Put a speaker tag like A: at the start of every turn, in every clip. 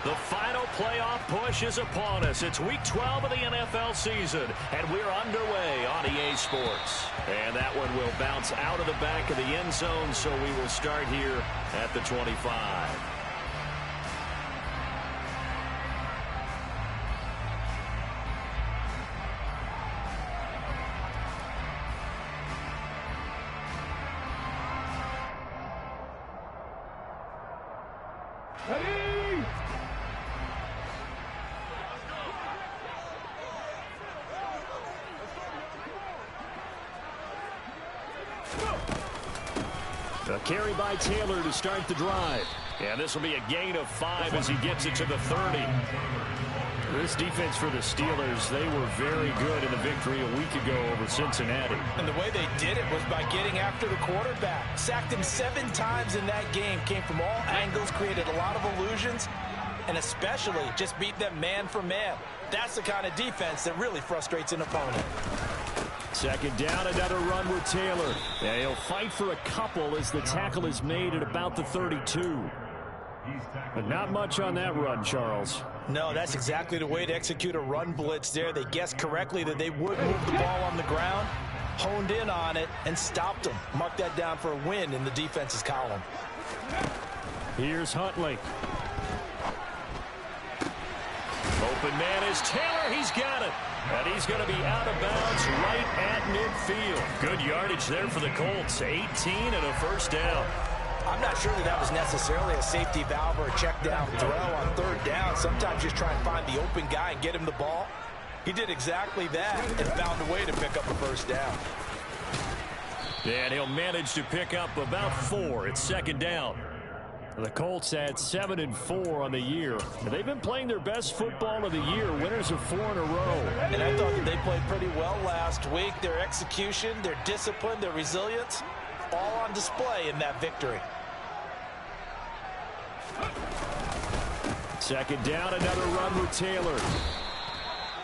A: The final playoff push is upon us. It's Week 12 of the NFL season, and we're underway on EA Sports. And that one will bounce out of the back of the end zone, so we will start here at the 25. A carry by Taylor to start the drive. And this will be a gain of 5 as he gets it to the 30. This defense for the Steelers, they were very good in the victory a week ago over Cincinnati.
B: And the way they did it was by getting after the quarterback. Sacked him 7 times in that game. Came from all angles, created a lot of illusions, and especially just beat them man for man. That's the kind of defense that really frustrates an opponent.
A: Second down, another run with Taylor. And he'll fight for a couple as the tackle is made at about the 32. But not much on that run, Charles.
B: No, that's exactly the way to execute a run blitz there. They guessed correctly that they would move the ball on the ground, honed in on it, and stopped them. Mark that down for a win in the defense's column.
A: Here's Huntley. Open man is Taylor. He's got it. And he's going to be out of bounds right at midfield. Good yardage there for the Colts. 18 and a first down.
B: I'm not sure that was necessarily a safety valve or a check down throw on third down. Sometimes just try and find the open guy and get him the ball. He did exactly that and found a way to pick up a first down.
A: And he'll manage to pick up about 4. It's second down. The Colts had 7-4 on the year. And they've been playing their best football of the year, winners of 4 in a row.
B: And I thought that they played pretty well last week. Their execution, their discipline, their resilience, all on display in that victory.
A: Second down, another run with Taylor.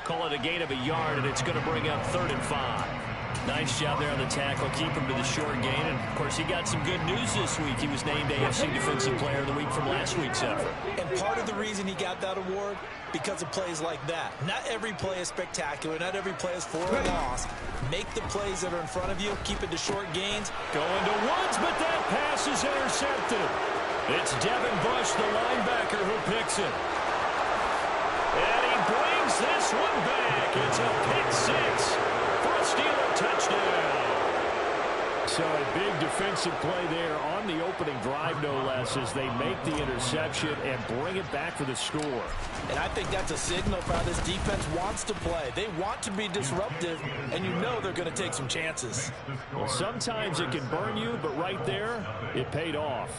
A: Call it a gain of a yard, and it's going to bring up 3rd and 5. Nice job there on the tackle, keep him to the short gain. And, of course, he got some good news this week. He was named AFC Defensive Player of the Week from last week's effort.
B: And part of the reason he got that award, because of plays like that. Not every play is spectacular. Not every play is for a loss. Make the plays that are in front of you. Keep it to short gains.
A: Going to Woods, but that pass is intercepted. It's Devin Bush, the linebacker, who picks it. And he brings this one back. It's a pick 6 for a Steeler touchdown. So a big defensive play there on the opening drive, no less, as they make the interception and bring it back for the score.
B: And I think that's a signal for how this defense wants to play. They want to be disruptive, and you know they're going to take some chances.
A: Well, sometimes it can burn you, but right there, it paid off.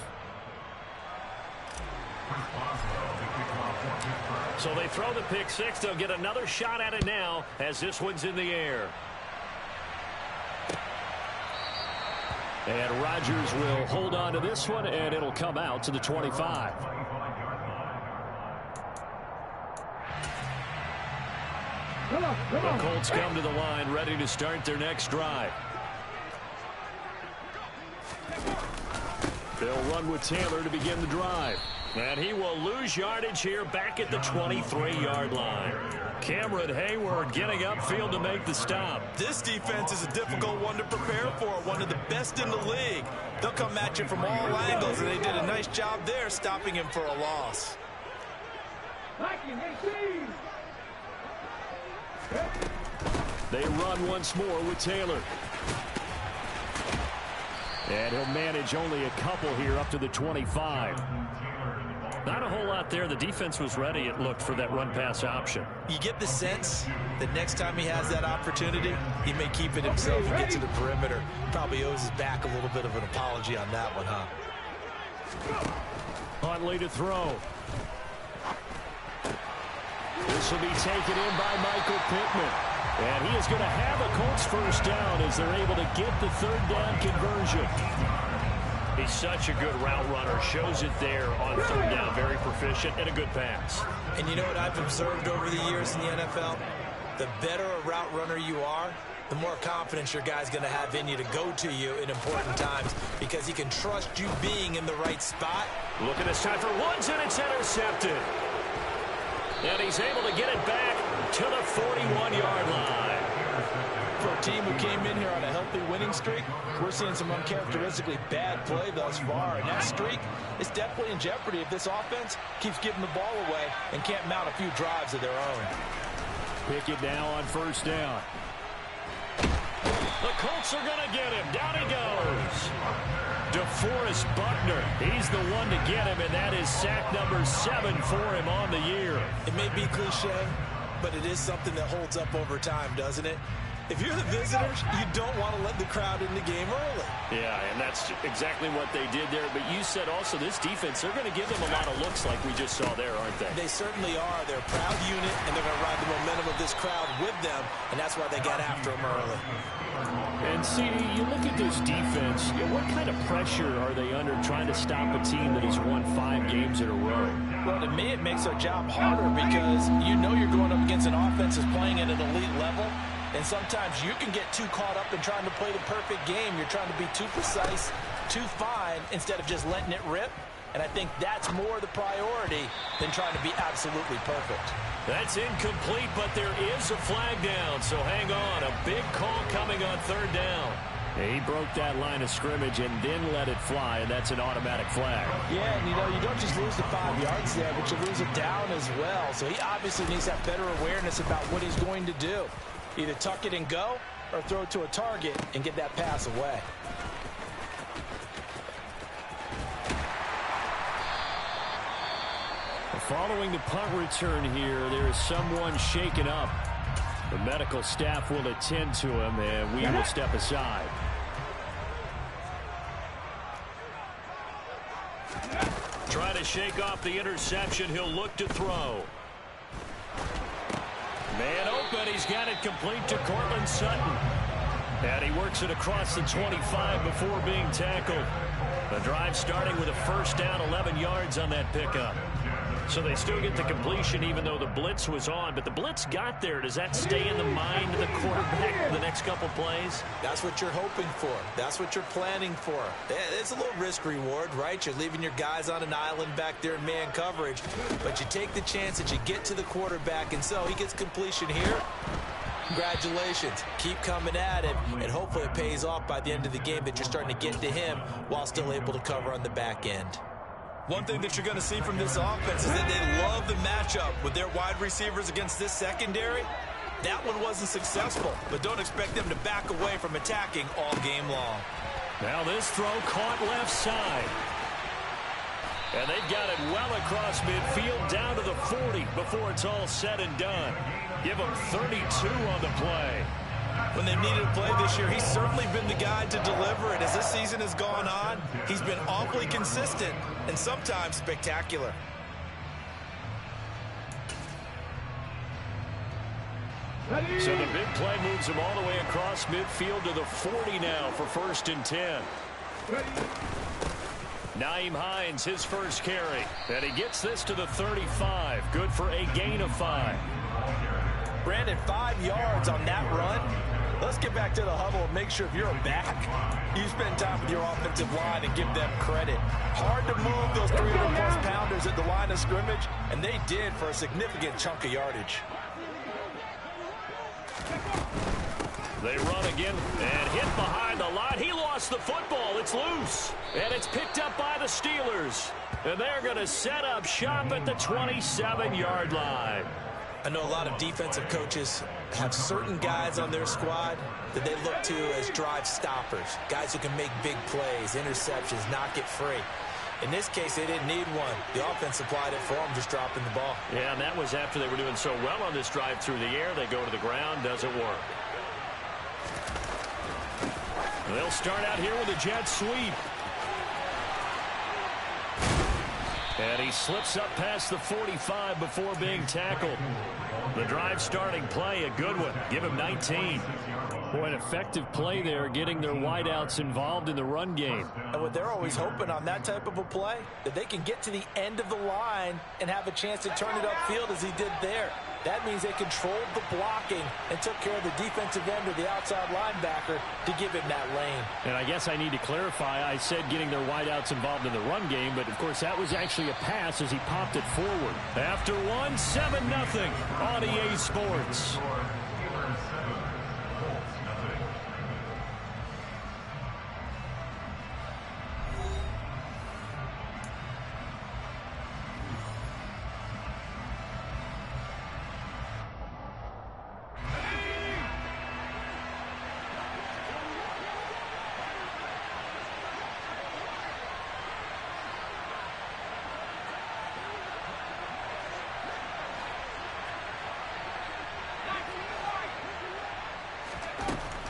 A: So they throw the pick 6. They'll get another shot at it now as this one's in the air. And Rodgers will hold on to this one, and it'll come out to the 25. The Colts come to the line, ready to start their next drive. They'll run with Taylor to begin the drive. And he will lose yardage here back at the 23-yard line. Cameron Hayward getting upfield to make the stop.
B: This defense is a difficult one to prepare for, one of the best in the league. They'll come at you from all angles, and they did a nice job there stopping him for a loss.
A: They run once more with Taylor. And he'll manage only a couple here up to the 25. Not a whole lot there. The defense was ready, it looked, for that run-pass option.
B: You get the sense that next time he has that opportunity, he may keep it himself and get to the perimeter. Probably owes his back a little bit of an apology on that one, huh?
A: Huntley to throw. This will be taken in by Michael Pittman. And he is going to have a Colts first down as they're able to get the 3rd down conversion. He's such a good route runner. Shows it there on 3rd down. Very proficient and a good pass.
B: And you know what I've observed over the years in the NFL? The better a route runner you are, the more confidence your guy's going to have in you to go to you in important times because he can trust you being in the right spot.
A: Look at this time for Woods, and it's intercepted. And he's able to get it back to the 41-yard line.
B: For a team who came in here on a healthy winning streak, we're seeing some uncharacteristically bad play thus far. And that streak is definitely in jeopardy if this offense keeps giving the ball away and can't mount a few drives of their own.
A: Pick it now on first down. The Colts are going to get him. Down he goes. DeForest Buckner, he's the one to get him, and that is sack number 7 for him on the year.
B: It may be cliche, but it is something that holds up over time, doesn't it? If you're the visitors, you don't want to let the crowd in the game early.
A: Yeah, and that's exactly what they did there. But you said also this defense, they're going to give them a lot of looks like we just saw there, aren't they?
B: They certainly are. They're a proud unit, and they're going to ride the momentum of this crowd with them, and that's why they got after them early.
A: And, CD, you look at this defense, what kind of pressure are they under trying to stop a team that has won 5 games in a row?
B: Well, to me, it makes their job harder because you know you're going up against an offense that's playing at an elite level. And sometimes you can get too caught up in trying to play the perfect game. You're trying to be too precise, too fine, instead of just letting it rip. And I think that's more the priority than trying to be absolutely perfect.
A: That's incomplete, but there is a flag down. So hang on, a big call coming on third down. He broke that line of scrimmage and then let it fly, and that's an automatic flag.
B: Yeah, and you don't just lose the 5 yards there, but you lose it down as well. So he obviously needs to have better awareness about what he's going to do. Either tuck it and go or throw it to a target and get that pass away.
A: Following the punt return here, there is someone shaken up. The medical staff will attend to him, and we will step aside. Trying to shake off the interception. He'll look to throw. Man open, he's got it complete to Cortland Sutton. And he works it across the 25 before being tackled. The drive starting with a first down, 11 yards on that pickup. So they still get the completion even though the blitz was on. But the blitz got there. Does that stay in the mind of the quarterback for the next couple plays?
B: That's what you're hoping for. That's what you're planning for. It's a little risk reward, right? You're leaving your guys on an island back there in man coverage. But you take the chance that you get to the quarterback. And so he gets completion here. Congratulations. Keep coming at it. And hopefully it pays off by the end of the game that you're starting to get to him while still able to cover on the back end. One thing that you're going to see from this offense is that they love the matchup with their wide receivers against this secondary. That one wasn't successful, but don't expect them to back away from attacking all game long.
A: Now this throw caught left side. And they've got it well across midfield down to the 40 before it's all said and done. Give them 32 on the play.
B: When they needed a play this year, he's certainly been the guy to deliver it. As this season has gone on, he's been awfully consistent and sometimes spectacular.
A: So the big play moves him all the way across midfield to the 40 now for 1st and 10. Nyheim Hines, his first carry. And he gets this to the 35. Good for a gain of 5.
B: Brandon, 5 yards on that run. Let's get back to the huddle and make sure if you're a back, you spend time with your offensive line and give them credit. Hard to move those 300-plus pounders at the line of scrimmage, and they did for a significant chunk of yardage.
A: They run again and hit behind the line. He lost the football. It's loose. And it's picked up by the Steelers. And they're going to set up shop at the 27-yard line.
B: I know a lot of defensive coaches have certain guys on their squad that they look to as drive stoppers, guys who can make big plays, interceptions, knock it free. In this case, they didn't need one. The offense supplied it for them, just dropping the ball.
A: Yeah, and that was after they were doing so well on this drive through the air. They go to the ground, doesn't work. They'll start out here with a jet sweep. And he slips up past the 45 before being tackled. The drive starting play, a good one. Give him 19. Boy, an effective play there, getting their wideouts involved in the run game.
B: And what they're always hoping on that type of a play, that they can get to the end of the line and have a chance to turn it upfield as he did there. That means they controlled the blocking and took care of the defensive end or the outside linebacker to give him that lane.
A: And I guess I need to clarify, I said getting their wideouts involved in the run game, but of course that was actually a pass as he popped it forward. After one, 7-0 on EA Sports.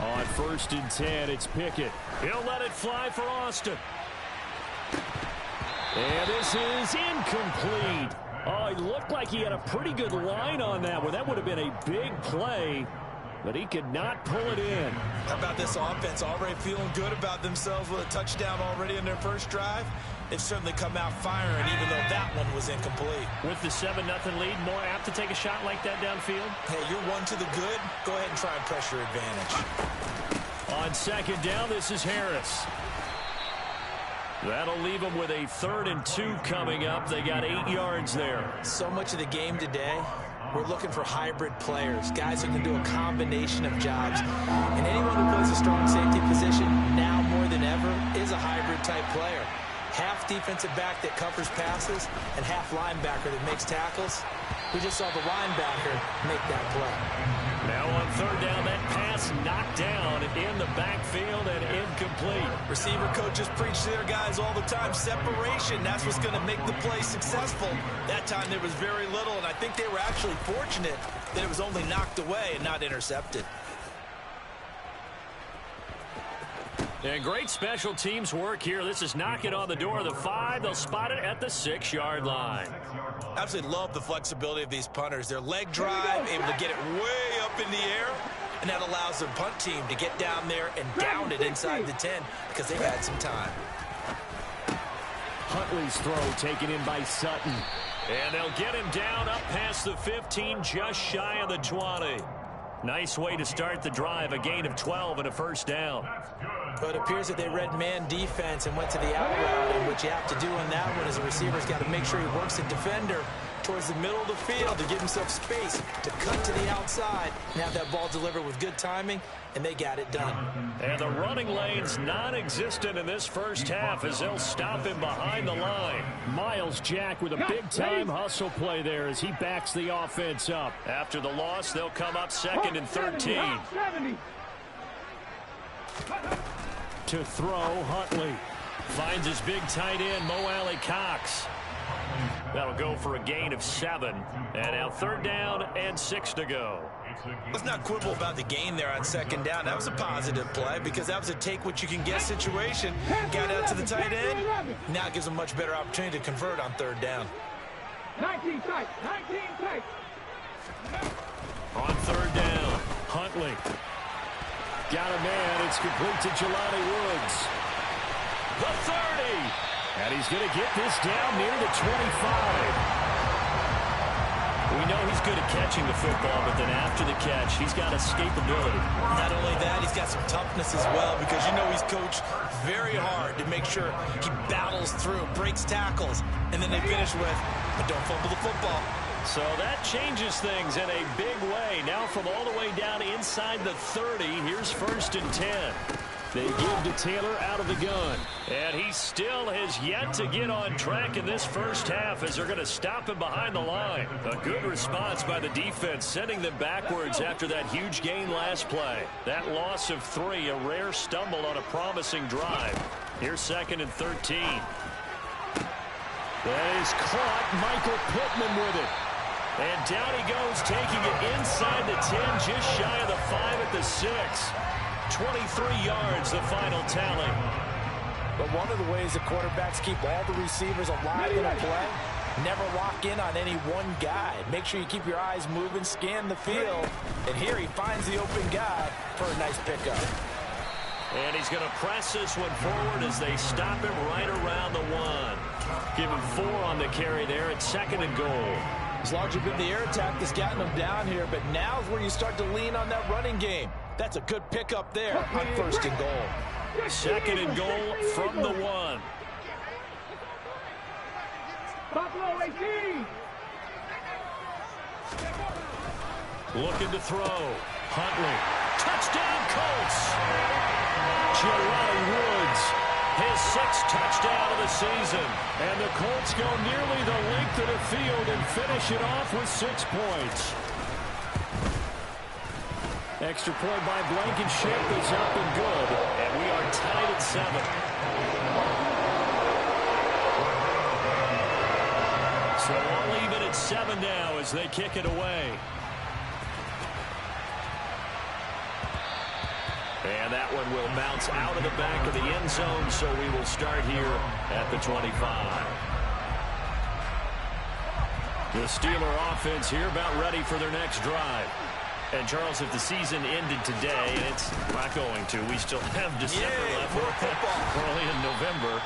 A: On 1st and 10, it's Pickett. He'll let it fly for Austin. And this is incomplete. Oh, it looked like he had a pretty good line on that one. That would have been a big play, but he could not pull it in.
B: How about this offense already feeling good about themselves with a touchdown already in their first drive? They've certainly come out firing, even though that one was incomplete.
A: With the 7-0 lead, more apt to take a shot like that downfield?
B: Hey, you're one to the good. Go ahead and try and press your advantage.
A: On 2nd down, this is Harris. That'll leave them with a 3rd and 2 coming up. They got 8 yards there.
B: So much of the game today, we're looking for hybrid players, guys who can do a combination of jobs. And anyone who plays a strong safety position, now more than ever, is a hybrid-type player. Half defensive back that covers passes and half linebacker that makes tackles. We just saw the linebacker make that play.
A: Now on 3rd down, that pass knocked down in the backfield and incomplete.
B: Receiver coaches preach to their guys all the time. Separation, that's what's going to make the play successful. That time there was very little, and I think they were actually fortunate that it was only knocked away and not intercepted.
A: And great special teams work here. This is knocking on the door of the 5. They'll spot it at the 6-yard line.
B: Absolutely love the flexibility of these punters. Their leg drive, able to get it way up in the air, and that allows the punt team to get down there and down it inside the 10 because they've had some time.
A: Huntley's throw taken in by Sutton. And they'll get him down up past the 15, just shy of the 20. Nice way to start the drive, a gain of 12 and a 1st down.
B: But it appears that they read man defense and went to the out route, and what you have to do on that one is the receiver's got to make sure he works the defender towards the middle of the field to give himself space to cut to the outside and have that ball delivered with good timing, and they got it done.
A: And the running lane's non-existent in this first half as they'll stop him behind the line. Miles Jack with a big-time hustle play there as he backs the offense up. After the loss, they'll come up 2nd and 13. To throw, Huntley finds his big tight end, Mo Alley Cox. That'll go for a gain of 7. And now 3rd down and 6 to go.
B: Let's not quibble about the gain there on 2nd down. That was a positive play because that was a take-what-you-can-get situation. Got out to the tight end. Now it gives them a much better opportunity to convert on 3rd down.
C: 19 tight. 19 tight.
A: On 3rd down, Huntley. Got a man. It's complete to Jelani Woods. The 30. And he's going to get this down near the 25. We know he's good at catching the football, but then after the catch, he's got escapability.
B: Not only that, he's got some toughness as well because you know he's coached very hard to make sure he battles through, breaks tackles, and then they finish with, but don't fumble the football.
A: So that changes things in a big way. Now from all the way down inside the 30, here's 1st and 10. They give to Taylor out of the gun. And he still has yet to get on track in this first half as they're going to stop him behind the line. A good response by the defense, sending them backwards after that huge gain last play. That loss of 3, a rare stumble on a promising drive. Here's 2nd and 13. That is caught. Michael Pittman with it. And down he goes, taking it inside the 10, just shy of the 5 at the 6. 23 yards, the final tally.
B: But one of the ways the quarterbacks keep all the receivers alive in a play, never lock in on any one guy. Make sure you keep your eyes moving, scan the field. And here he finds the open guy for a nice pickup.
A: And he's going to press this one forward as they stop him right around the 1. Give him 4 on the carry there at 2nd and goal.
B: It's largely been the air attack that's gotten them down here, but now is where you start to lean on that running game. That's a good pickup there on 1st and goal.
A: 2nd and goal from the 1.
C: Buffalo 18.
A: Looking to throw. Huntley. Touchdown, Colts. Jelani Woods, his 6th touchdown of the season. And the Colts go nearly the length of the field and finish it off with 6 points. Extra point by Blankenship is up and good. And we are tied at 7. So all even at 7 now as they kick it away. And that one will bounce out of the back of the end zone, so we will start here at the 25. The Steeler offense here about ready for their next drive. And, Charles, if the season ended today, and it's not going to, we still have December left. We're only in November.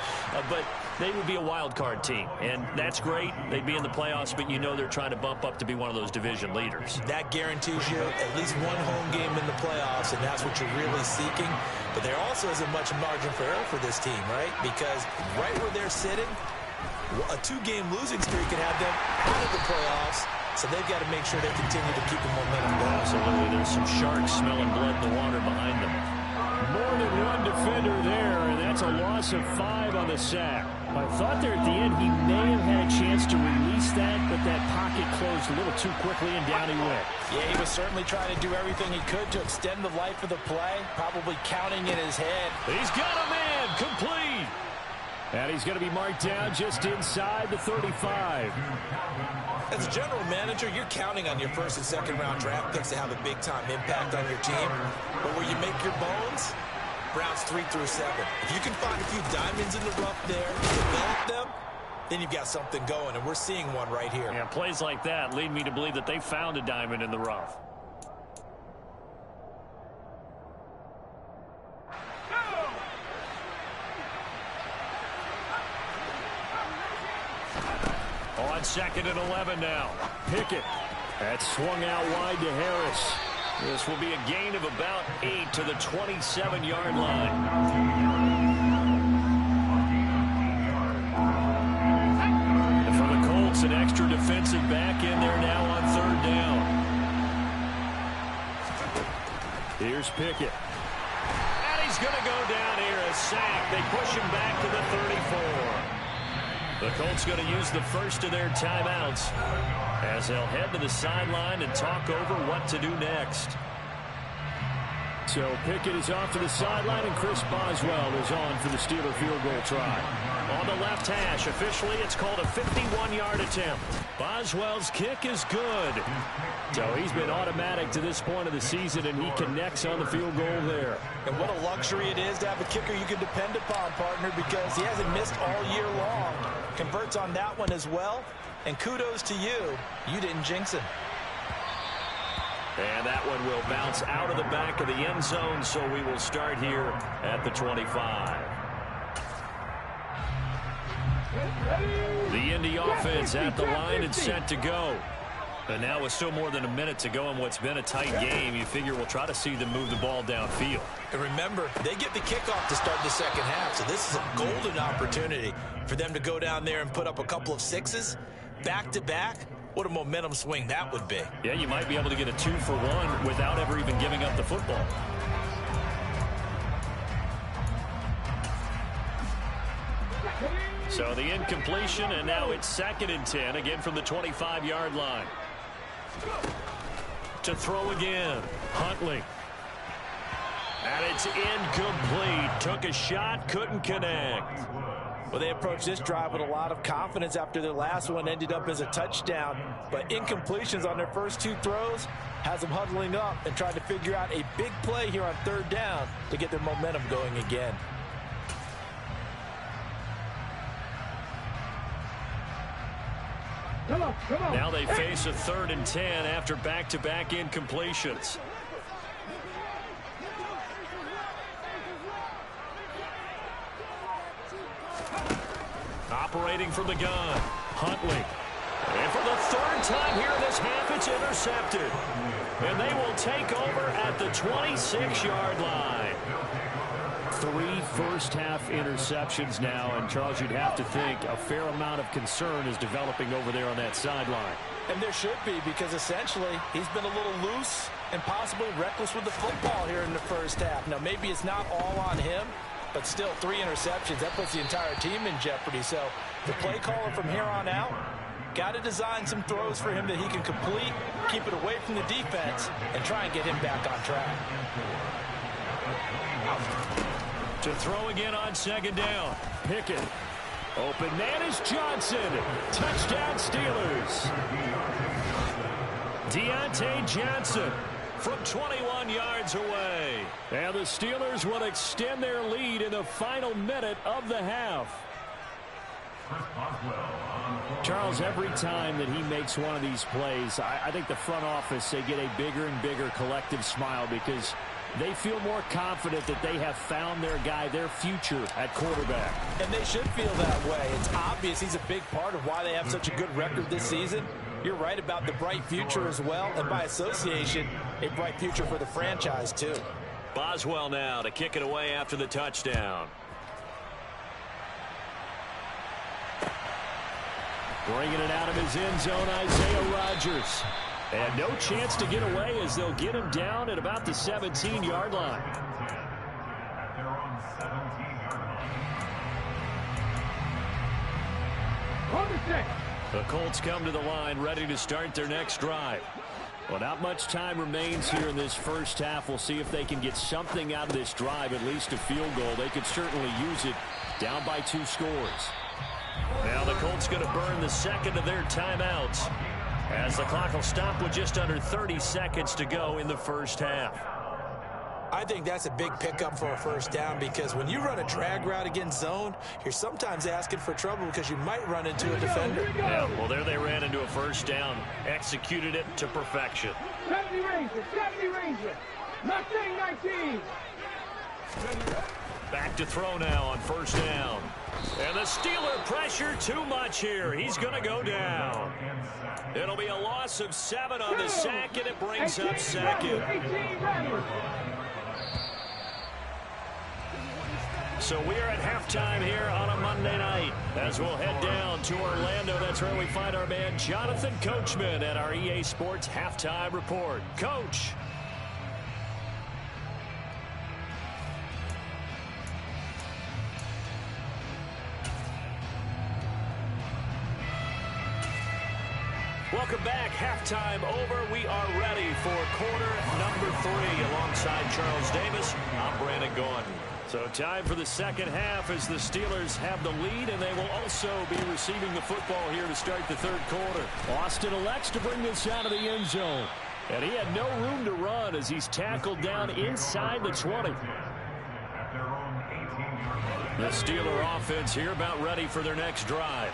A: But they would be a wild card team, and that's great. They'd be in the playoffs, but you know they're trying to bump up to be one of those division leaders.
B: That guarantees you at least one home game in the playoffs, and that's what you're really seeking. But there also isn't much margin for error for this team, right? Because right where they're sitting, a 2-game losing streak can have them out of the playoffs. So they've got to make sure they continue to keep the momentum going.
A: Absolutely. There's some sharks smelling blood in the water behind them. More than one defender there, and that's a loss of 5 on the sack. I thought there at the end he may have had a chance to release that, but that pocket closed a little too quickly, and down he went.
B: Yeah, he was certainly trying to do everything he could to extend the life of the play, probably counting in his head.
A: He's got a man, complete. And he's going to be marked down just inside the 35.
B: As a general manager, you're counting on your 1st and 2nd round draft picks to have a big-time impact on your team. But where you make your bones, rounds 3 through 7. If you can find a few diamonds in the rough there, develop them, then you've got something going, and we're seeing one right here.
A: Yeah, plays like that lead me to believe that they found a diamond in the rough. On 2nd and 11 now. Pickett. That's swung out wide to Harris. This will be a gain of about 8 to the 27-yard line. And for the Colts, an extra defensive back in there now on 3rd down. Here's Pickett. And he's going to go down here, a sack. They push him back to the 34. The Colts going to use the first of their timeouts as they'll head to the sideline and talk over what to do next. So Pickett is off to the sideline, and Chris Boswell is on for the Steeler field goal try. On the left hash, officially it's called a 51-yard attempt. Boswell's kick is good. So he's been automatic to this point of the season, and he connects on the field goal there.
B: And what a luxury it is to have a kicker you can depend upon, partner, because he hasn't missed all year long. Converts on that one as well, and kudos to you. You didn't jinx him.
A: And that one will bounce out of the back of the end zone, so we will start here at the 25. The Indy offense at the line and set to go. And now with still more than a minute to go in what's been a tight game, you figure we'll try to see them move the ball downfield.
B: And remember, they get the kickoff to start the 2nd half, so this is a golden opportunity for them to go down there and put up a couple of 6s back-to-back. What a momentum swing that would be.
A: Yeah, you might be able to get a 2-for-1 without ever even giving up the football. So the incompletion, and now it's 2nd and 10, again from the 25-yard line. To throw again, Huntley. And it's incomplete. Took a shot, couldn't connect.
B: Well, they approached this drive with a lot of confidence after their last one ended up as a touchdown. But incompletions on their first 2 throws has them huddling up and trying to figure out a big play here on 3rd down to get their momentum going again.
C: Come on.
A: Now they face a 3rd and 10 after back-to-back incompletions. Operating from the gun, Huntley. And for the third time here in this half, it's intercepted. And they will take over at the 26-yard line. 3 first-half interceptions now, and Charles, you'd have to think a fair amount of concern is developing over there on that sideline.
B: And there should be, because essentially he's been a little loose and possibly reckless with the football here in the first half. Now, maybe it's not all on him, but still 3 interceptions. That puts the entire team in jeopardy. So the play caller from here on out got to design some throws for him that he can complete, keep it away from the defense, and try and get him back on track.
A: To throw again on second down. Pickett. Open man is Johnson. Touchdown Steelers. Deontay Johnson from 21 yards away. And the Steelers will extend their lead in the final minute of the half. Charles, every time that he makes one of these plays, I think the front office, they get a bigger and bigger collective smile because they feel more confident that they have found their guy, their future at quarterback.
B: And they should feel that way. It's obvious he's a big part of why they have such a good record this season. You're right about the bright future as well, and by association, a bright future for the franchise too.
A: Boswell now to kick it away after the touchdown. Bringing it out of his end zone, Isaiah Rodgers. And no chance to get away as they'll get him down at about the 17-yard line. The Colts come to the line ready to start their next drive. Well, not much time remains here in this first half. We'll see if they can get something out of this drive, at least a field goal. They could certainly use it down by 2 scores. Now the Colts going to burn the second of their timeouts as the clock will stop with just under 30 seconds to go in the first half.
B: I think that's a big pickup for a first down because when you run a drag route against zone, you're sometimes asking for trouble because you might run into a defender.
A: Yeah, well, there they ran into a first down, executed it to perfection.
C: 70 Ranger, Mustang 19.
A: Back to throw now on first down. And the Steeler pressure too much here. He's going to go down. It'll be a loss of 7 on the sack, and it brings up second. So we are at halftime here on a Monday night as we'll head down to Orlando. That's where we find our man Jonathan Coachman at our EA Sports Halftime Report. Coach. Welcome back. Halftime over. We are ready for quarter number 3 alongside Charles Davis. I'm Brandon Gordon. So time for the second half as the Steelers have the lead, and they will also be receiving the football here to start the third quarter. Austin elects to bring this out of the end zone. And he had no room to run as he's tackled down inside the 20. The Steeler offense here about ready for their next drive.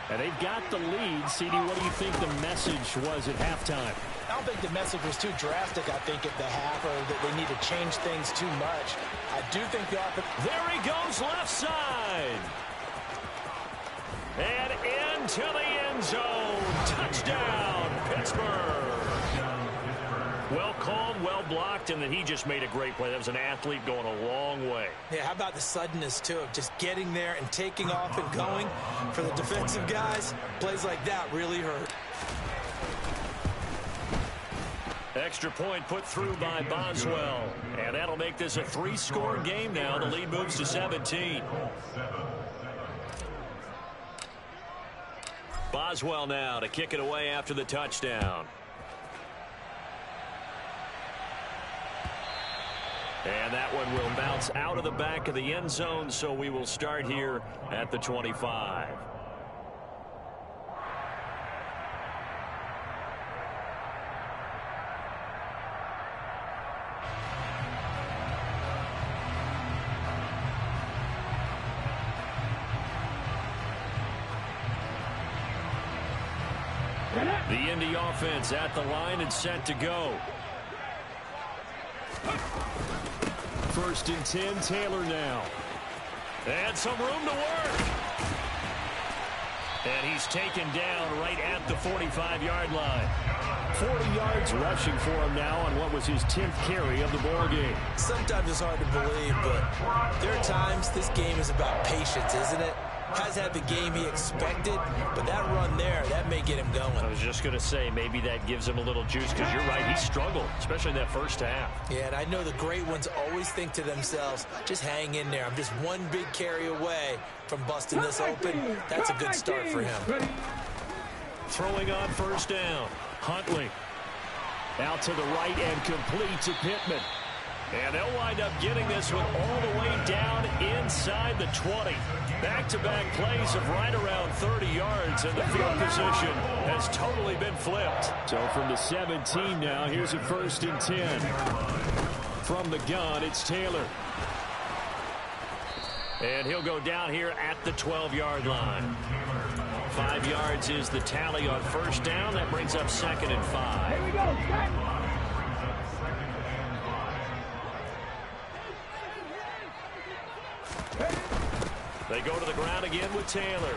A: And they've got the lead. CD, what do you think the message was at halftime?
B: I don't think the message was too drastic, I think, at the half, or that they need to change things too much. I do think the offense...
A: There he goes, left side. And into the end zone. Touchdown, Pittsburgh. Well called, well blocked, and then he just made a great play. That was an athlete going a long way.
B: Yeah, how about the suddenness, too, of just getting there and taking off and going? For the defensive guys, plays like that really hurt.
A: Extra point put through by Boswell. And that'll make this a 3-score game now. The lead moves to 17. Boswell now to kick it away after the touchdown. And that one will bounce out of the back of the end zone, so we will start here at the 25. The Indy offense at the line and set to go. First and 10, Taylor now. And some room to work. And he's taken down right at the 45-yard line. 40 yards rushing for him now on what was his 10th carry of the ball game.
B: Sometimes it's hard to believe, but there are times this game is about patience, isn't it? Has had the game he expected, but that run there, that may get him going.
A: I was just going to say, maybe that gives him a little juice, because you're right, he struggled, especially in that first half.
B: Yeah, and I know the great ones always think to themselves, just hang in there. I'm just one big carry away from busting this open. That's a good start for him.
A: Throwing on first down. Huntley out to the right and complete to Pittman. And they'll wind up getting this one all the way down inside the 20. Back-to-back plays of right around 30 yards, and the field position has totally been flipped. So from the 17 now, here's a 1st and 10. From the gun, it's Taylor. And he'll go down here at the 12-yard line. 5 yards is the tally on first down. That brings up 2nd and 5.
C: Here we go.
A: They go to the ground again with Taylor.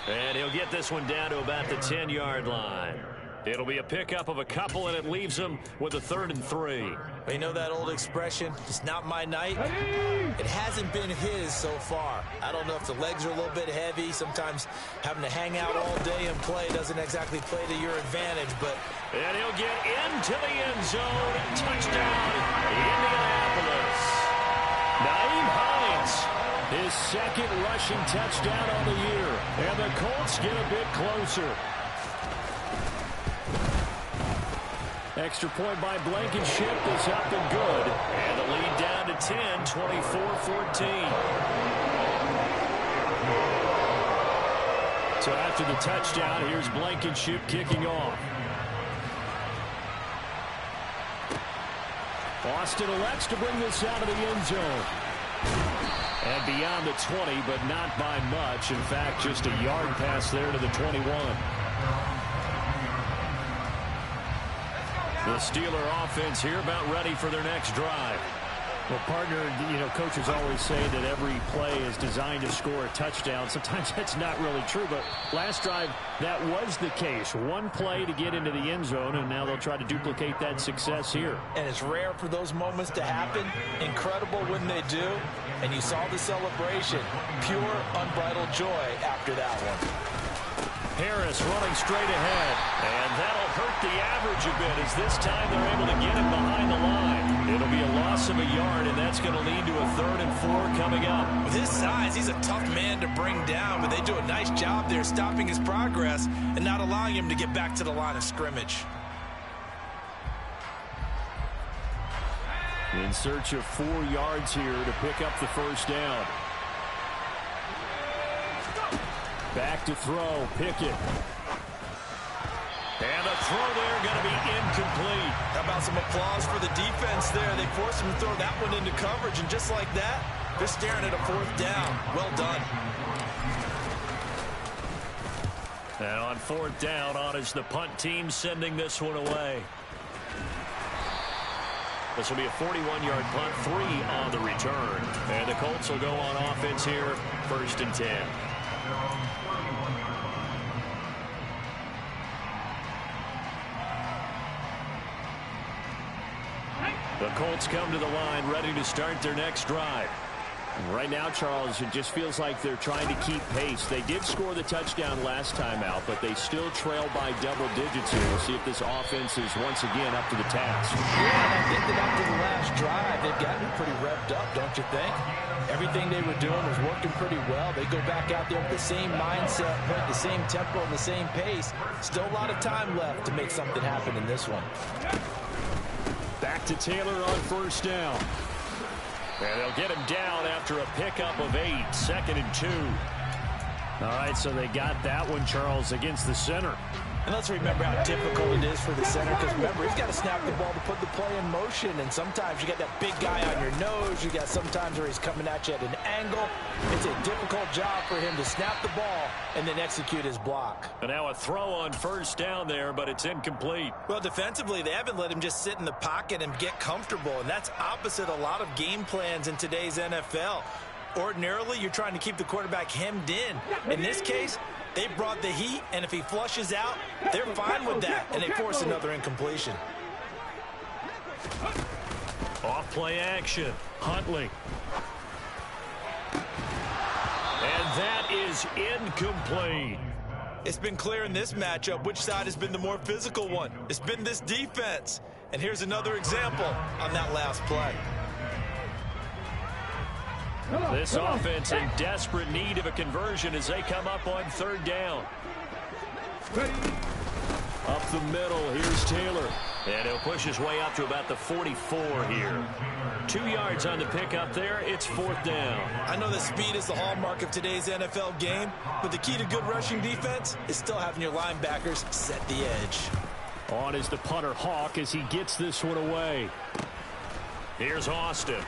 A: And he'll get this one down to about the 10-yard line. It'll be a pickup of a couple, and it leaves him with a 3rd and 3.
B: You know that old expression, it's not my night? It hasn't been his so far. I don't know if the legs are a little bit heavy. Sometimes having to hang out all day and play doesn't exactly play to your advantage, but...
A: And he'll get into the end zone. Touchdown, Indianapolis. Naeem Hines, his 2nd rushing touchdown on the year. And the Colts get a bit closer. Extra point by Blankenship is up and good. And the lead down to 10, 24-14. So after the touchdown, here's Blankenship kicking off. Austin elects to bring this out of the end zone. And beyond the 20, but not by much. In fact, just a yard pass there to the 21. The Steeler offense here about ready for their next drive.
D: Well, partner, you know, coaches always say that every play is designed to score a touchdown. Sometimes that's not really true, but last drive, that was the case. One play to get into the end zone, and now they'll try to duplicate that success here.
B: And it's rare for those moments to happen. Incredible when they do. And you saw the celebration. Pure, unbridled joy after that one.
A: Harris running straight ahead. And that'll hurt the average a bit, as this time they're able to get him behind the line. It'll be a loss of a yard, and that's going to lead to a 3rd and 4 coming up.
B: With his size, he's a tough man to bring down, but they do a nice job there stopping his progress and not allowing him to get back to the line of scrimmage.
D: In search of 4 yards here to pick up the first down. Back to throw, Pickett.
A: And the throw there going to be incomplete.
B: How about some applause for the defense there? They forced him to throw that one into coverage, and just like that, they're staring at a 4th down. Well done.
A: And on 4th down, on is the punt team sending this one away. This will be a 41-yard punt, 3 on the return. And the Colts will go on offense here, 1st and 10. The Colts come to the line, ready to start their next drive.
D: Right now, Charles, it just feels like they're trying to keep pace. They did score the touchdown last time out, but they still trail by double digits here. We'll see if this offense is once again up to the task.
B: Yeah, and I think that after the last drive, they've gotten pretty revved up, don't you think? Everything they were doing was working pretty well. They go back out there with the same mindset, the same tempo, and the same pace. Still a lot of time left to make something happen in this one.
A: Back to Taylor on first down. And they'll get him down after a pickup of 8, 2nd and 2.
D: All right, so they got that one, Charles, against the center.
B: And let's remember how difficult it is for the center, because remember, he's got to snap the ball to put the play in motion, and sometimes you got that big guy on your nose. You got sometimes where he's coming at you at an angle. It's a difficult job for him to snap the ball and then execute his block.
A: And now a throw on first down there, but it's incomplete.
B: Well, defensively, they haven't let him just sit in the pocket and get comfortable, and that's opposite a lot of game plans in today's NFL. Ordinarily, you're trying to keep the quarterback hemmed in. In this case, they brought the heat, and if he flushes out, they're fine with that, and they force another incompletion.
A: Off play action. Huntley. And that is incomplete.
B: It's been clear in this matchup which side has been the more physical one. It's been this defense. And here's another example on that last play.
A: This offense in desperate need of a conversion as they come up on third down. Up the middle, here's Taylor. And he'll push his way up to about the 44 here. 2 yards on the pickup there. It's fourth down.
B: I know that speed is the hallmark of today's NFL game, but the key to good rushing defense is still having your linebackers set the edge.
D: On is the punter Hawk as he gets this one away.
A: Here's Austin.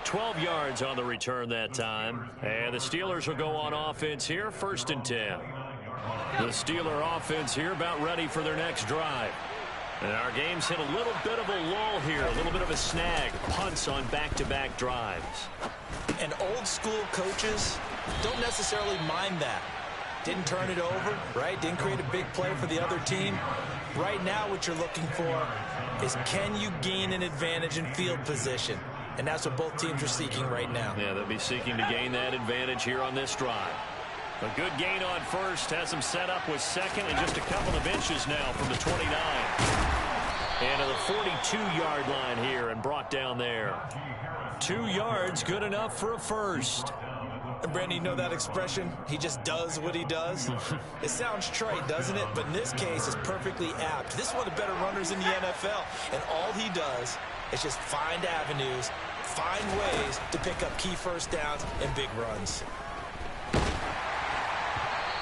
A: $12 yards on the return that time. And the Steelers will go on offense here, 1st and 10. The Steeler offense here about ready for their next drive. And our game's hit a little bit of a lull here, a little bit of a snag. Punts on back-to-back drives.
B: And old school coaches don't necessarily mind that. Didn't turn it over, right? Didn't create a big play for the other team. Right now what you're looking for is, can you gain an advantage in field position? And that's what both teams are seeking right now.
A: Yeah, they'll be seeking to gain that advantage here on this drive. A good gain on first has them set up with second and just a couple of inches now from the 29. And to the 42-yard line here and brought down there. 2 yards, good enough for a first.
B: And Brandon, you know that expression? He just does what he does. It sounds trite, doesn't it? But in this case, it's perfectly apt. This is one of the better runners in the NFL. And all he does is just find avenues, find ways to pick up key first downs and big runs.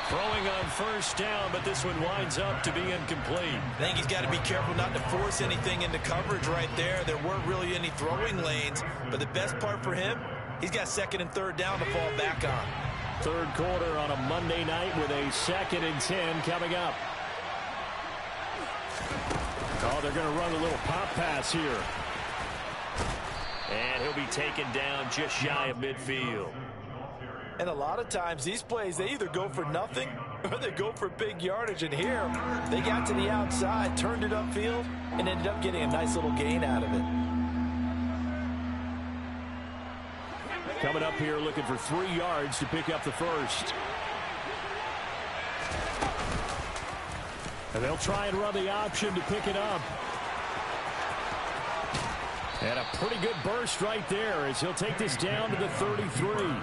A: Throwing on first down, but this one winds up to be incomplete.
B: I think he's got to be careful not to force anything into coverage right there. There weren't really any throwing lanes, but the best part for him, he's got 2nd and 3rd down to fall back on.
D: Third quarter on a Monday night with a 2nd and 10 coming up. Oh, they're going to run a little pop pass here.
A: And he'll be taken down just shy of midfield.
B: And a lot of times these plays, they either go for nothing or they go for big yardage. And here, they got to the outside, turned it upfield, and ended up getting a nice little gain out of it.
D: Coming up here looking for 3 yards to pick up the first. And they'll try and run the option to pick it up. And a pretty good burst right there as he'll take this down to the 33.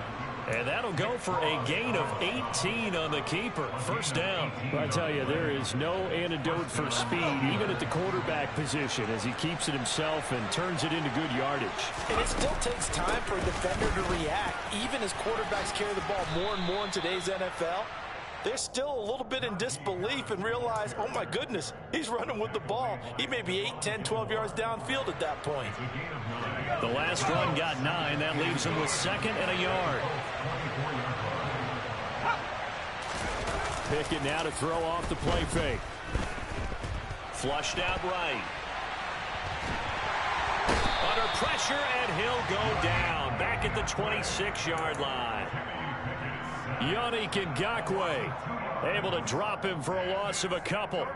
A: And that'll go for a gain of 18 on the keeper. First down.
D: Well, I tell you, there is no antidote for speed, even at the quarterback position, as he keeps it himself and turns it into good yardage.
B: And it still takes time for a defender to react. Even as quarterbacks carry the ball more and more in today's NFL, they're still a little bit in disbelief and realize, oh my goodness, he's running with the ball. He may be 8, 10, 12 yards downfield at that point.
A: The last run got 9. That leaves him with 2nd and a yard.
D: Pickett now to throw off the play fake.
A: Flushed out right. Under pressure, and he'll go down. Back at the 26-yard line. Yannick Ngakoue able to drop him for a loss of a couple.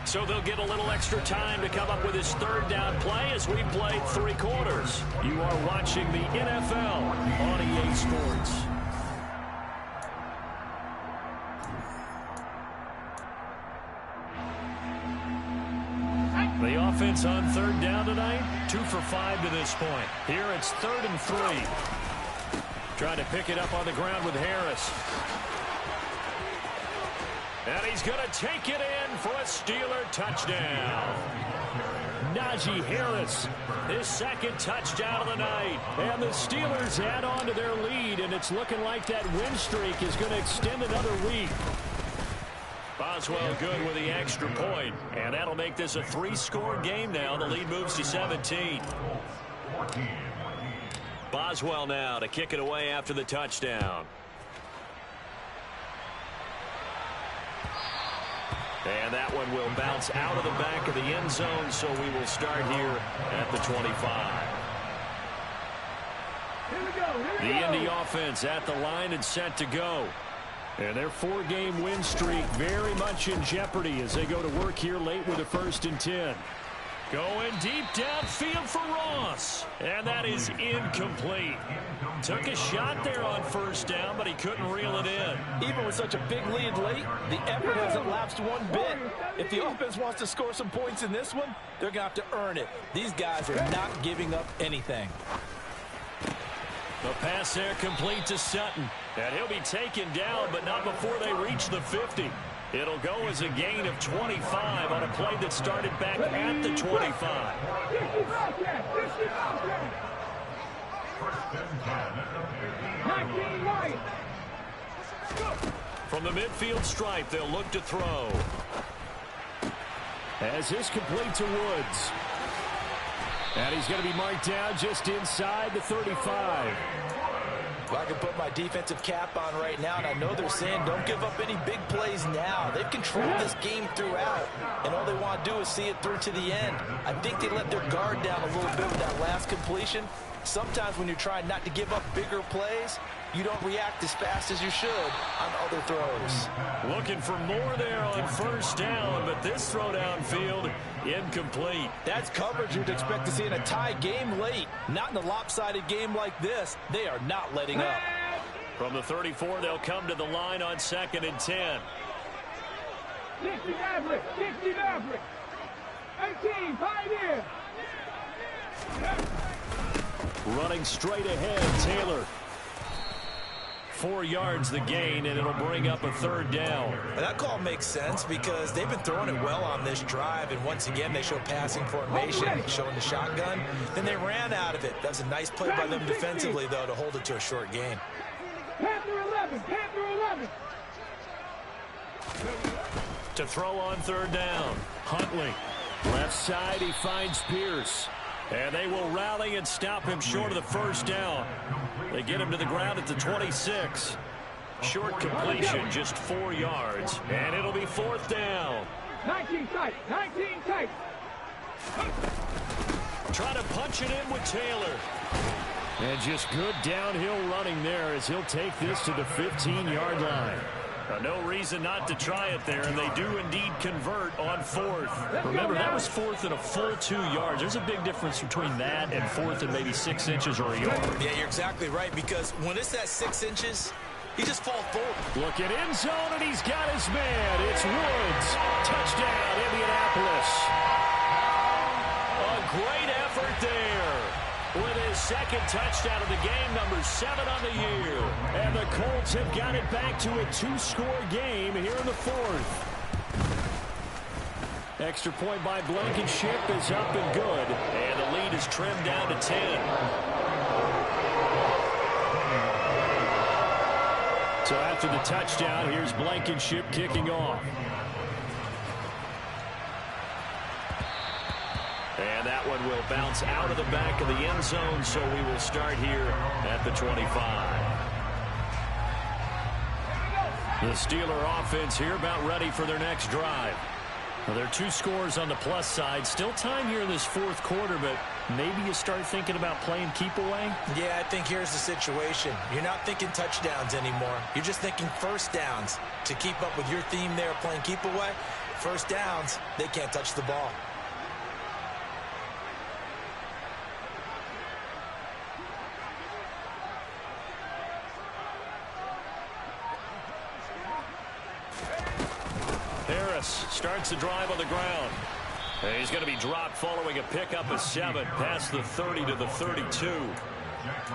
A: So they'll get a little extra time to come up with his 3rd down play as we played 3 quarters. You are watching the NFL on EA Sports. The offense on 3rd down tonight, 2 for 5 to this point. Here it's 3rd and 3. Trying to pick it up on the ground with Harris. And he's going to take it in for a Steeler touchdown.
D: Najee Harris,
A: his 2nd touchdown of the night.
D: And the Steelers add on to their lead, and it's looking like that win streak is going to extend another week.
A: Boswell good with the extra point, and that'll make this a 3-score game now. The lead moves to 17. Boswell now to kick it away after the touchdown. And that one will bounce out of the back of the end zone, so we will start here at the 25. The Indy offense at the line and set to go. And their 4-game win streak very much in jeopardy as they go to work here late with a 1st and 10. Going deep downfield for Ross. And that is incomplete. Took a shot there on 1st down, but he couldn't reel it in.
B: Even with such a big lead late, the effort hasn't lapsed one bit. If the offense wants to score some points in this one, they're going to have to earn it. These guys are not giving up anything.
A: The pass there complete to Sutton. And he'll be taken down, but not before they reach the 50. It'll go as a gain of 25 on a play that started back at the 25. From the midfield stripe, they'll look to throw.
D: As this complete to Woods. And he's going to be marked down just inside the 35.
B: Well, I can put my defensive cap on right now, and I know they're saying don't give up any big plays now. They've controlled this game throughout, and all they want to do is see it through to the end. I think they let their guard down a little bit with that last completion. Sometimes when you're trying not to give up bigger plays, you don't react as fast as you should on other throws.
A: Looking for more there on 1st down, but this throw downfield incomplete.
B: That's coverage you'd expect to see in a tie game late. Not in a lopsided game like this. They are not letting up.
A: From the 34, they'll come to the line on 2nd and 10.
C: 60 Maverick, 60 Maverick. 18, Pioneer.
D: Running straight ahead, Taylor.
A: 4 yards the gain, and it'll bring up a 3rd down.
B: And that call makes sense because they've been throwing it well on this drive, and once again they show passing formation, showing the shotgun. Then they ran out of it. That's a nice play by them defensively, though, to hold it to a short gain.
C: Panther 11, Panther 11.
A: To throw on 3rd down.
D: Huntley. Left side, he finds Pierce.
A: And they will rally and stop him short of the 1st down. They get him to the ground at the 26. Short completion, just 4 yards. And it'll be 4th down.
C: 19 tight, 19 tight.
A: Trying to punch it in with Taylor.
D: And just good downhill running there as he'll take this to the 15-yard line.
A: No reason not to try it there, and they do indeed convert on 4th. Remember, that was 4th and a full 2 yards. There's a big difference between that and 4th and maybe 6 inches or a yard.
B: Yeah, you're exactly right, because when it's at 6 inches, he just falls forward.
D: Look at end zone, and he's got his man. It's Woods. Touchdown, Indianapolis.
A: A great effort there. With his 2nd touchdown of the game, number 7 on the year.
D: And the Colts have got it back to a 2-score game here in the 4th. Extra point by Blankenship is up and good.
A: And the lead is trimmed down to 10.
D: So after the touchdown, here's Blankenship kicking off.
A: And that one will bounce out of the back of the end zone, so we will start here at the 25. The Steeler offense here about ready for their next drive. Well, there are 2 scores on the plus side. Still time here in this 4th quarter, but maybe you start thinking about playing keep away?
B: Yeah, I think here's the situation. You're not thinking touchdowns anymore. You're just thinking 1st downs. To keep up with your theme there, playing keep away, 1st downs, they can't touch the ball.
A: Starts the drive on the ground. And he's going to be dropped following a pickup of 7 past the 30 to the 32.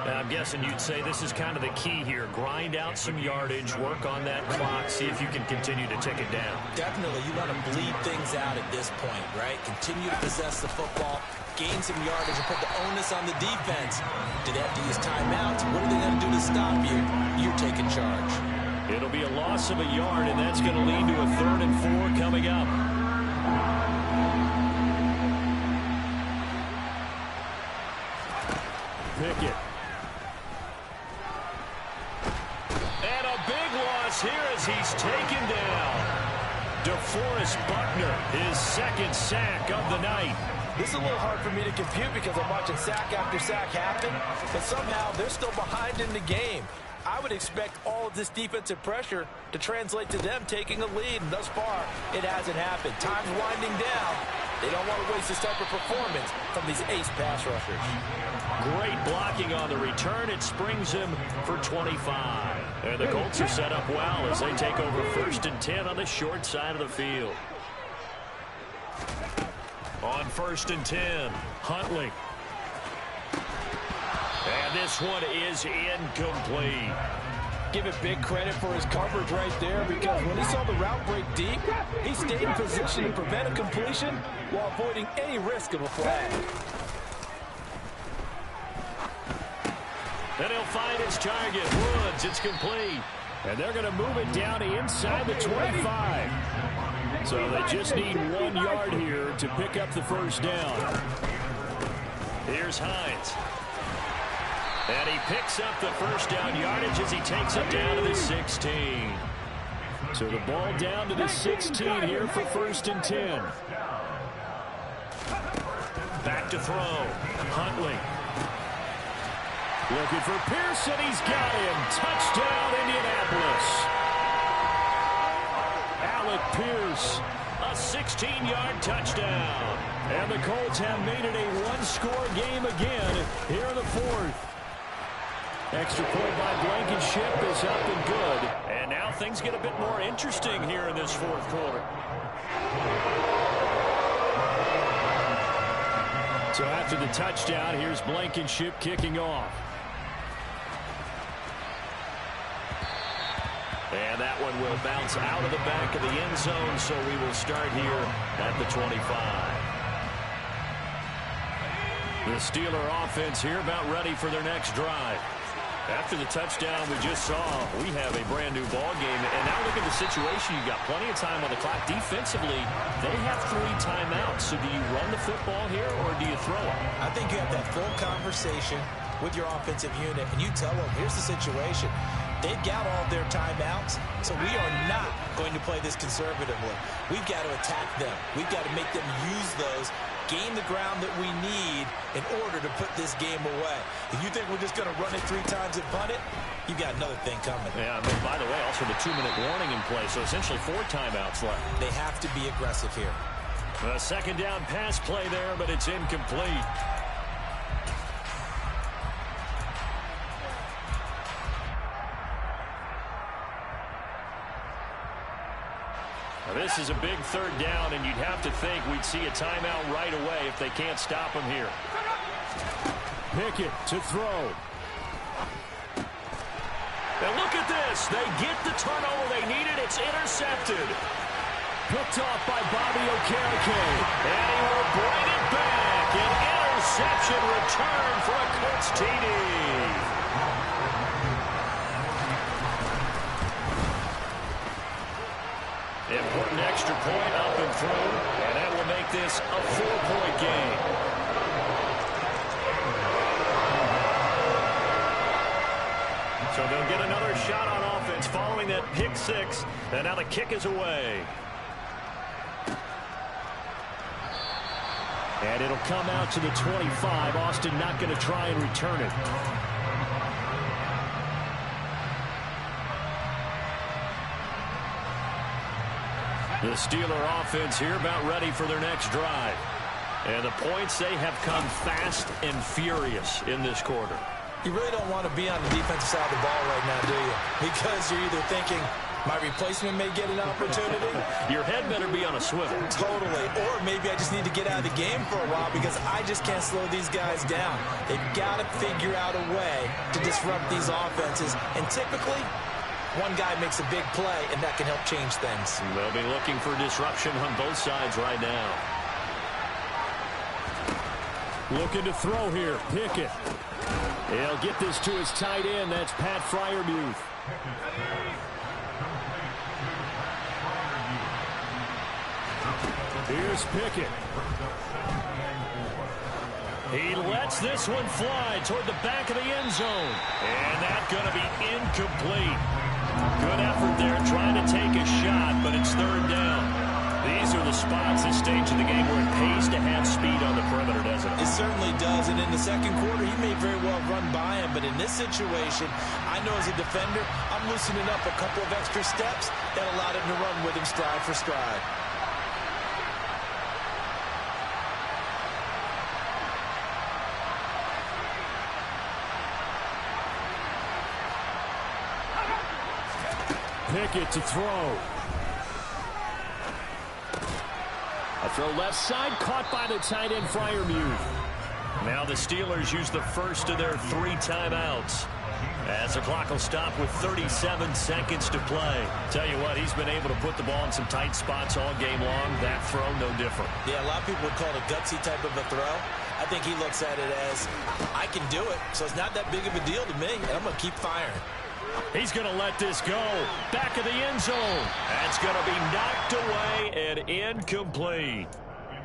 A: And I'm guessing you'd say this is kind of the key here. Grind out some yardage, work on that clock, see if you can continue to tick it down.
B: Definitely. You want to bleed things out at this point, right? Continue to possess the football, gain some yardage, and put the onus on the defense. Do they have to use timeouts? What are they going to do to stop you? You're taking charge.
A: It'll be a loss of a yard, and that's going to lead to a 3rd and 4 coming up.
D: Pickett.
A: And a big loss here as he's taken down. DeForest Buckner, his second sack of the night.
B: This is a little hard for me to compute because I'm watching sack after sack happen, but somehow they're still behind in the game. I would expect all of this defensive pressure to translate to them taking a lead, and thus far, it hasn't happened. Time's winding down. They don't want to waste this type of performance from these ace pass rushers.
A: Great blocking on the return. It springs him for 25. And the Colts are set up well as they take over 1st and 10 on the short side of the field. On 1st and 10, Huntley. And this one is incomplete.
B: Give it big credit for his coverage right there, because when he saw the route break deep, he stayed in position to prevent a completion while avoiding any risk of a flag.
A: And he'll find his target. Woods, it's complete.
D: And they're going to move it down to inside the 25. So they just need 1 yard here to pick up the first down.
A: Here's Hines. And he picks up the first down yardage as he takes it down to the 16.
D: So the ball down to the 16 here for 1st and 10.
A: Back to throw. Huntley.
D: Looking for Pearson. He's got him. Touchdown, Indianapolis. Alec Pierce.
A: A 16-yard touchdown.
D: And the Colts have made it a one-score game again here in the 4th. Extra point by Blankenship is up and good.
A: And now things get a bit more interesting here in this 4th quarter.
D: So after the touchdown, here's Blankenship kicking off.
A: And that one will bounce out of the back of the end zone, so we will start here at the 25. The Steeler offense here about ready for their next drive. After the touchdown we just saw, we have a brand-new ball game. And now look at the situation. You've got plenty of time on the clock. Defensively, they have 3 timeouts. So do you run the football here, or do you throw it?
B: I think you have that full conversation with your offensive unit, and you tell them, here's the situation. They've got all their timeouts, so we are not going to play this conservatively. We've got to attack them. We've got to make them use those, gain the ground that we need in order to put this game away. If you think we're just going to run it 3 times and punt it, you've got another thing coming.
A: Yeah, I mean, by the way, also the 2-minute warning in play, so essentially 4 timeouts left.
B: They have to be aggressive here.
A: A second down pass play there, but it's incomplete. This is a big 3rd down, and you'd have to think we'd see a timeout right away if they can't stop him here.
D: Pickett to throw.
A: And look at this. They get the turnover they needed. It's intercepted.
D: Picked off by Bobby Okereke.
A: And he will bring it back. An interception return for a Colts TD. Important extra point up and through, and that will make this a 4-point game. So they'll get another shot on offense following that pick 6, and now the kick is away.
D: And it'll come out to the 25. Austin not going to try and return it.
A: The Steeler offense here about ready for their next drive. And the points, they have come fast and furious in this quarter.
B: You really don't want to be on the defensive side of the ball right now, do you? Because you're either thinking, my replacement may get an opportunity.
A: Your head better be on a swivel.
B: Totally. Or maybe I just need to get out of the game for a while because I just can't slow these guys down. They've got to figure out a way to disrupt these offenses. And typically, one guy makes a big play, and that can help change things.
A: They'll be looking for disruption on both sides right now.
D: Looking to throw here. Pickett. He'll get this to his tight end. That's Pat Freiermuth. Here's Pickett.
A: He lets this one fly toward the back of the end zone. And that's going to be incomplete. Good effort there trying to take a shot, but it's 3rd down. those spots this stage of the game where it pays to have speed on the perimeter, doesn't it?
B: It certainly does, and in the second quarter, he may very well run by him, but in this situation, I know as a defender, I'm loosening up a couple of extra steps that allowed him to run with him stride for stride.
D: Pickett to throw. A throw left side, caught by the tight end, Freiermuth.
A: Now the Steelers use the first of their 3 timeouts, as the clock will stop with 37 seconds to play. Tell you what, he's been able to put the ball in some tight spots all game long. That throw, no different.
B: Yeah, a lot of people would call it a gutsy type of a throw. I think he looks at it as, I can do it, so it's not that big of a deal to me, and I'm going to keep firing.
A: He's going to let this go. Back of the end zone. That's going to be knocked away and incomplete.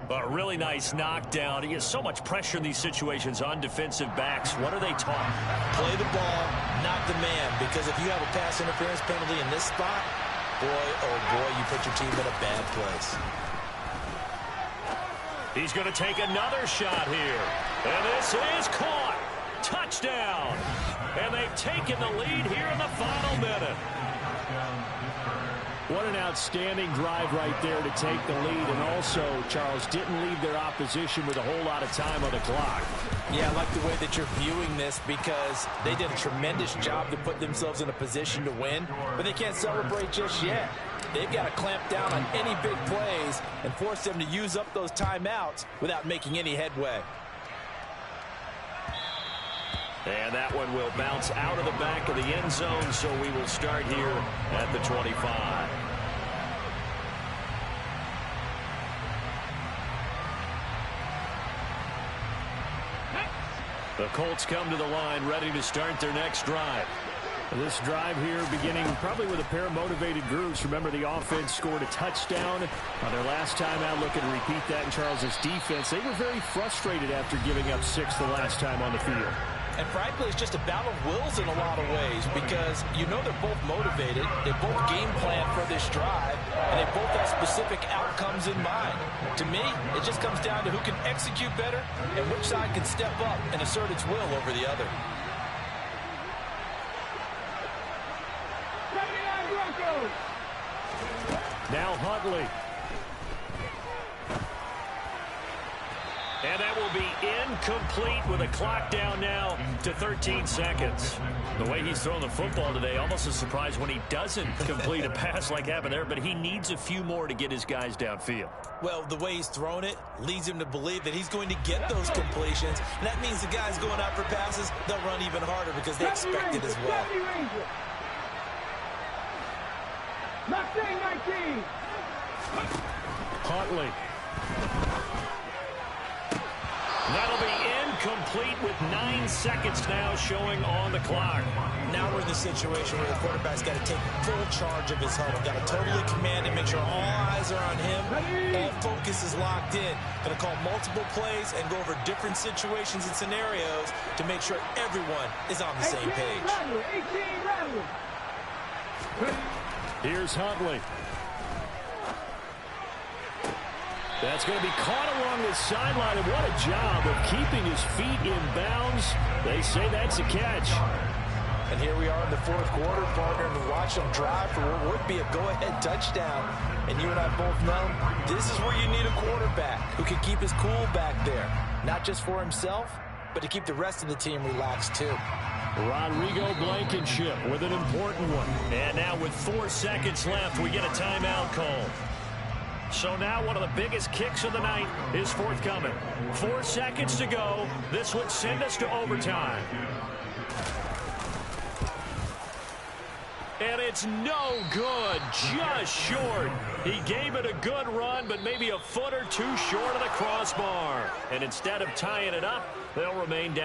A: A really nice knockdown. He has so much pressure in these situations on defensive backs. What are they taught?
B: Play the ball, not the man, because if you have a pass interference penalty in this spot, boy, oh boy, you put your team in a bad place.
A: He's going to take another shot here. And this is caught. Touchdown. And they've taken the lead here in the final minute.
D: What an outstanding drive right there to take the lead. And also, Charles, didn't leave their opposition with a whole lot of time on the clock.
B: Yeah, I like the way that you're viewing this because they did a tremendous job to put themselves in a position to win, but they can't celebrate just yet. They've got to clamp down on any big plays and force them to use up those timeouts without making any headway.
A: And that one will bounce out of the back of the end zone, so we will start here at the 25. The Colts come to the line, ready to start their next drive.
D: This drive here beginning probably with a pair of motivated groups. Remember, the offense scored a touchdown on their last time out. Looking to repeat that in Charles's defense. They were very frustrated after giving up 6 the last time on the field.
B: And frankly, it's just a battle of wills in a lot of ways because you know they're both motivated. They both game plan for this drive, and they both have specific outcomes in mind. To me, it just comes down to who can execute better and which side can step up and assert its will over the other.
D: Now Huntley.
A: And that will be incomplete with a clock down now to 13 seconds. The way he's thrown the football today, almost a surprise when he doesn't complete a pass like happened there, but he needs a few more to get his guys downfield.
B: Well, the way he's thrown it leads him to believe that he's going to get those completions. And that means the guys going out for passes, they'll run even harder because they expect it as well.
D: Huntley.
A: That'll be incomplete with 9 seconds now showing on the clock.
B: Now we're in the situation where the quarterback's got to take full charge of his huddle. Got to totally command and make sure all eyes are on him. All focus is locked in. Going to call multiple plays and go over different situations and scenarios to make sure everyone is on the same page.
D: Here's Huntley. That's going to be caught along the sideline, and what a job of keeping his feet in bounds. They say that's a catch.
B: And here we are in the fourth quarter, partner, and watch them drive for what would be a go-ahead touchdown. And you and I both know this is where you need a quarterback who can keep his cool back there, not just for himself, but to keep the rest of the team relaxed too.
D: Rodrigo Blankenship with an important one.
A: And now with 4 seconds left, we get a timeout call. So now one of the biggest kicks of the night is forthcoming. 4 seconds to go. This would send us to overtime. And it's no good, just short. He gave it a good run, but maybe a foot or two short of the crossbar. And instead of tying it up, they'll remain down.